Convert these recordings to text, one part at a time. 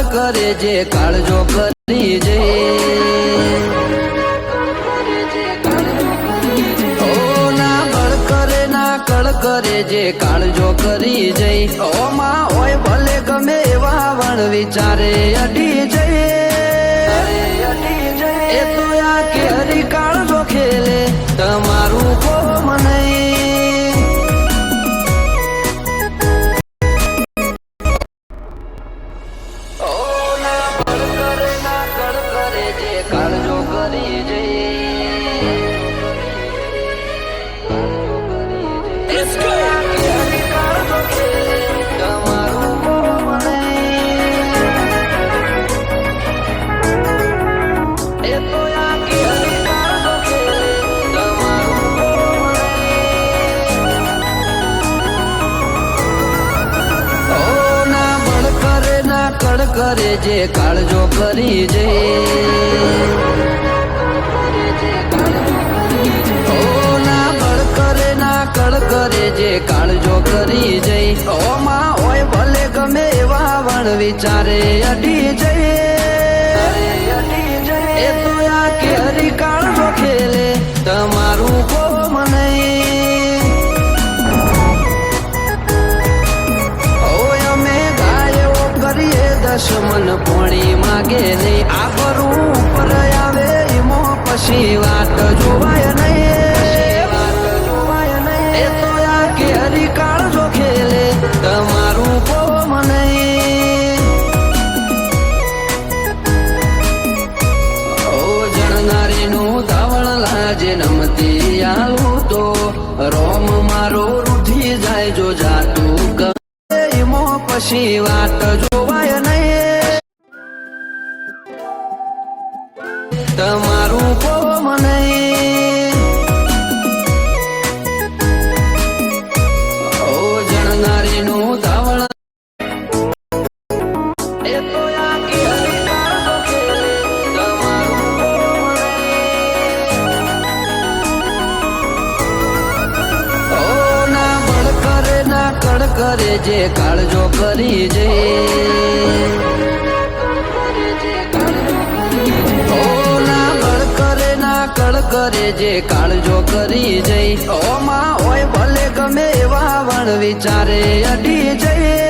કડ કરે જે કાળજો કરી જે કરે જે કાળજો કરી જઈ ઓમાં હોય ભલે ગમે એવા વણ વિચારે અડી જઈએ એ તો આ કે હરી કાળજો ખેલે તમારું કોમ નહીં ઓ ના કડ કરે જે કાળજો કરી જઈ કડ કરે જે કાળજો કરી જે કડ કરે જે કાળજો કરી જઈ ઓમાં હોય ભલે ગમે એવા વણ વિચારે અડી જઈએ એ તો આ કે હરી કાળજો ખેલે તમારું કોમ નહીં દશમન પોણી માગે નહીં આ કરું ઉપર આવે એમો પછી વાત જોવાય નહીં એ તો આ કે હરી કાળજો ખેલે તમારું કોમ નહીં ઓ જણનારીનું ધાવણ લાજે નમતી આલું તો રોમ મારો રૂઠી જાય જો જાતું કરે એમો પછી વાત જોવાય તમારું કોમ નહીં ઓ જણનારીનું ધાવણ એ તો આ કે હરી કાળજો ખેલે તમારું કોમ નહીં ઓ ના કડ કરે જે કાળજો કરી જે કડ કરે જે કાળજો કરી જઈ ઓમાં હોય ભલે ગમે એવા વણ વિચારે અડી જઈએ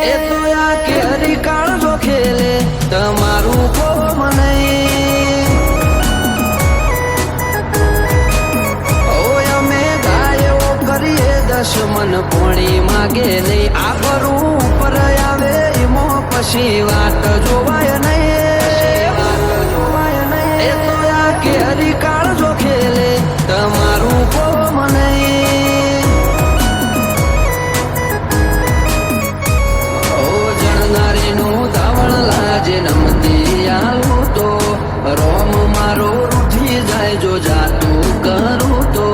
એ તો આ કે હરી કાળજો ખેલે તમારું કોમ નહીં ઓ અમે ગાયો કરીએ દશમન પોણી માગે નહીં આ કરું ઉપર આવે એમો પછી વાત જોવાય નહીં એ તો આ કે હરી કાળજો ખેલે તમારું કોમ નહીં ઓ જણનારીનું ધાવણ લાજે નમતી આલું તો રોમ મારો રૂઠી જાય જો જાતું કરું તો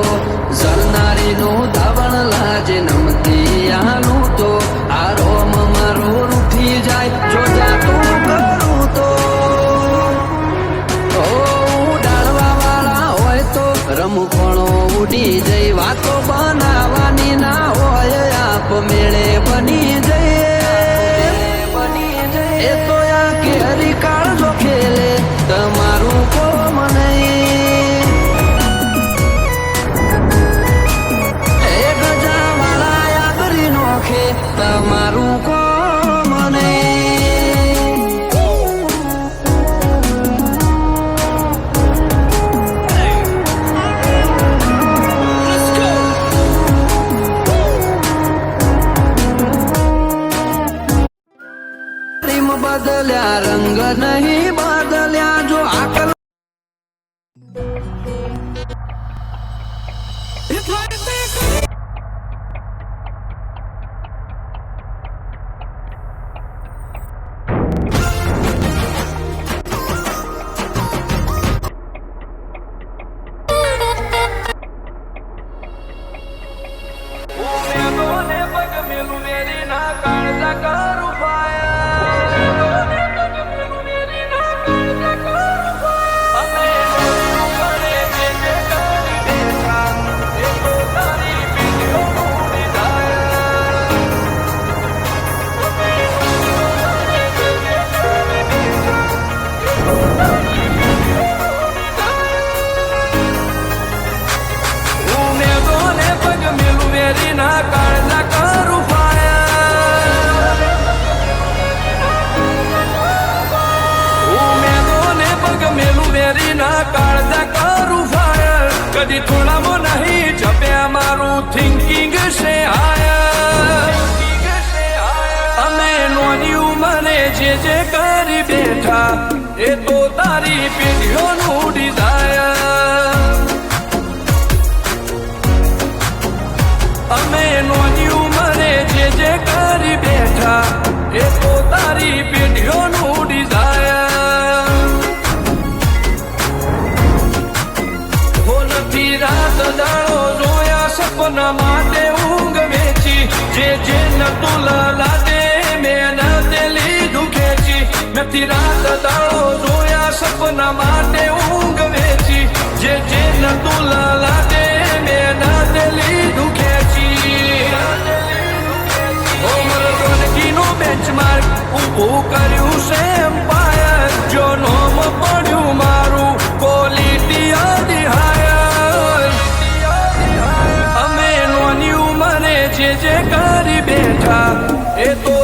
જણનારીનું ધાવણ લાજે નમતી આલું તો આ રોમ મારો રૂઠી જાય જો જાતું કરું તો રમખણો ઉડી જઈ વાતો બનાવવાની ના હોય આપ મેળે બની જઈએ એ તો આ કે હરી કાળજો ખેલે તમારું કોમ નહીં એ ગજાવાળા આગરી નોખે તમારું કોમ નહીં બદલ્યા રંગ નહીં બદલ્યા જો આકલ એ તો તારી પેઢીઓનું ડિઝાયર. અમે નોની ઉંમરે જે કરી બેઠા એ તો તારી પેઢીઓનું ડિઝાયર. હો નથી રાત દાડો જોયા સપના માટે ઊંઘ વેચી, જે નતું લાદે મહેનતે લીધું ખેંચી. નથી રાત દાડો જોયા સપના માટે ઊંઘ વેચી, જે નતું લાદે મહેનતે લીધું ખેંચી. ઓમરગોનગીનું બેન્ચમાર્ક ઊભું કર્યું છે એમ્પાયર. જો નોમ પડ્યું મારું ક્વોલિટી આદિ હાયર. અમે નોની ઉંમરે જે કરી બેઠા એ તો